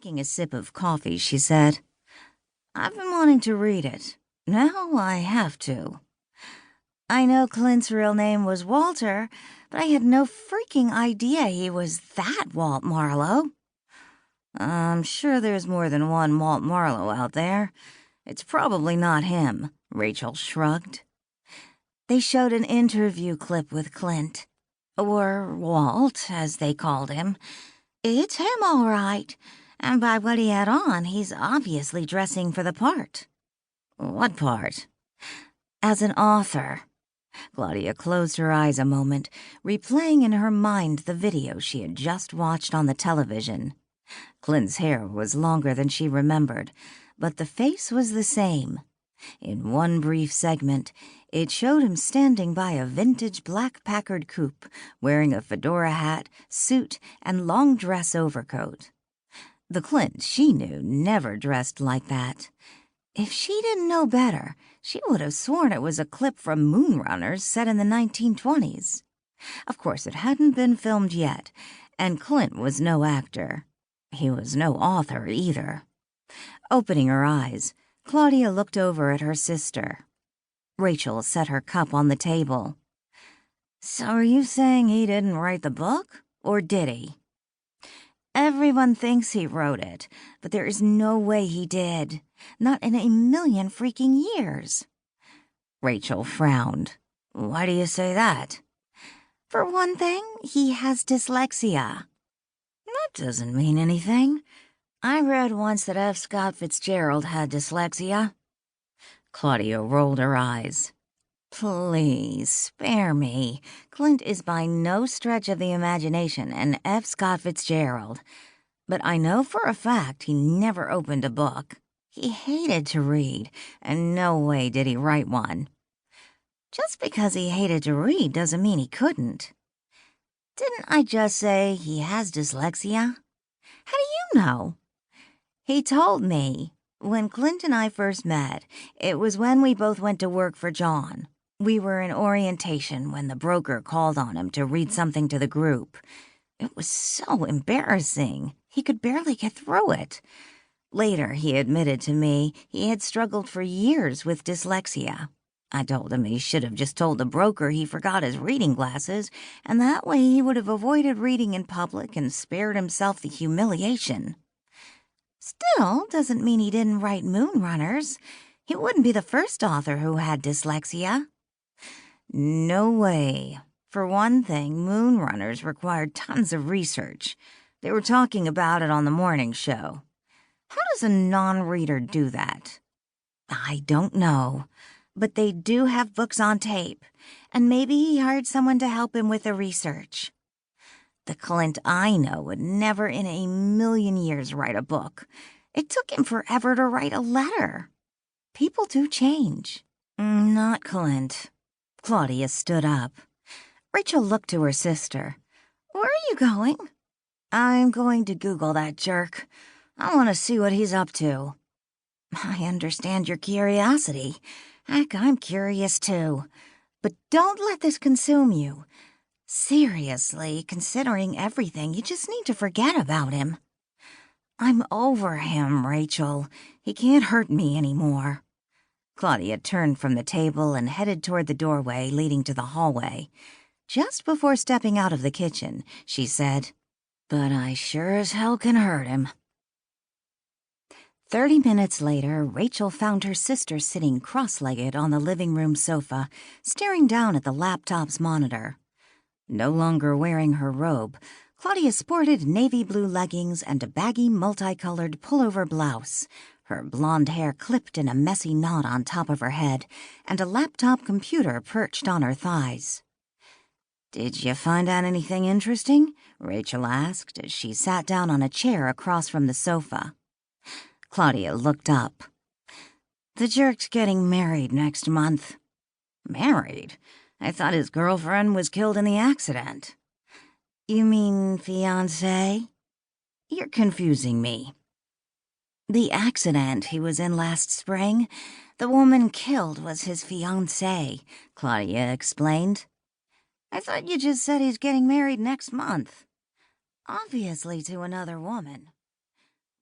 Taking a sip of coffee, she said, "I've been wanting to read it. Now I have to. I know Clint's real name was Walter, but I had no freaking idea he was that Walt Marlow. I'm sure there's more than one Walt Marlow out there. It's probably not him," Rachel shrugged. They showed an interview clip with Clint, or Walt, as they called him. It's him, all right, and by what he had on, he's obviously dressing for the part. What part? As an author. Claudia closed her eyes a moment, replaying in her mind the video she had just watched on the television. Clint's hair was longer than she remembered, but the face was the same. In one brief segment, it showed him standing by a vintage black Packard coupe, wearing a fedora hat, suit, and long dress overcoat. The Clint she knew never dressed like that. If she didn't know better, she would have sworn it was a clip from Moonrunners set in the 1920s. Of course, it hadn't been filmed yet, and Clint was no actor. He was no author either. Opening her eyes, Claudia looked over at her sister. Rachel set her cup on the table. "So are you saying he didn't write the book, or did he?" "Everyone thinks he wrote it, but there is no way he did. Not in a million freaking years." Rachel frowned. "Why do you say that?" "For one thing, he has dyslexia." "That doesn't mean anything. I read once that F. Scott Fitzgerald had dyslexia." Claudia rolled her eyes. "Please, spare me. Clint is by no stretch of the imagination an F. Scott Fitzgerald. But I know for a fact he never opened a book. He hated to read, and no way did he write one." "Just because he hated to read doesn't mean he couldn't." "Didn't I just say he has dyslexia?" "How do you know?" "He told me. When Clint and I first met, it was when we both went to work for John. We were in orientation when the broker called on him to read something to the group. It was so embarrassing. He could barely get through it. Later, he admitted to me he had struggled for years with dyslexia. I told him he should have just told the broker he forgot his reading glasses, and that way he would have avoided reading in public and spared himself the humiliation." "Still doesn't mean he didn't write Moonrunners. He wouldn't be the first author who had dyslexia." "No way. For one thing, Moonrunners required tons of research. They were talking about it on the morning show. How does a non-reader do that?" "I don't know. But they do have books on tape, and maybe he hired someone to help him with the research. The Clint I know would never in a million years write a book. It took him forever to write a letter. People do change." "Not Clint." Claudia stood up. Rachel looked to her sister. "Where are you going?" "I'm going to Google that jerk. I want to see what he's up to." "I understand your curiosity. Heck, I'm curious too. But don't let this consume you. Seriously, considering everything, you just need to forget about him." "I'm over him, Rachel. He can't hurt me anymore." Claudia turned from the table and headed toward the doorway leading to the hallway. Just before stepping out of the kitchen, she said, "But I sure as hell can hurt him." 30 minutes later, Rachel found her sister sitting cross-legged on the living room sofa, staring down at the laptop's monitor. No longer wearing her robe, Claudia sported navy blue leggings and a baggy, multicolored pullover blouse, her blonde hair clipped in a messy knot on top of her head, and a laptop computer perched on her thighs. "Did you find out anything interesting?" Rachel asked as she sat down on a chair across from the sofa. Claudia looked up. "The jerk's getting married next month." "Married? I thought his girlfriend was killed in the accident." "You mean fiancé?" "You're confusing me." "The accident he was in last spring, the woman killed was his fiancé," Claudia explained. "I thought you just said he's getting married next month." "Obviously to another woman."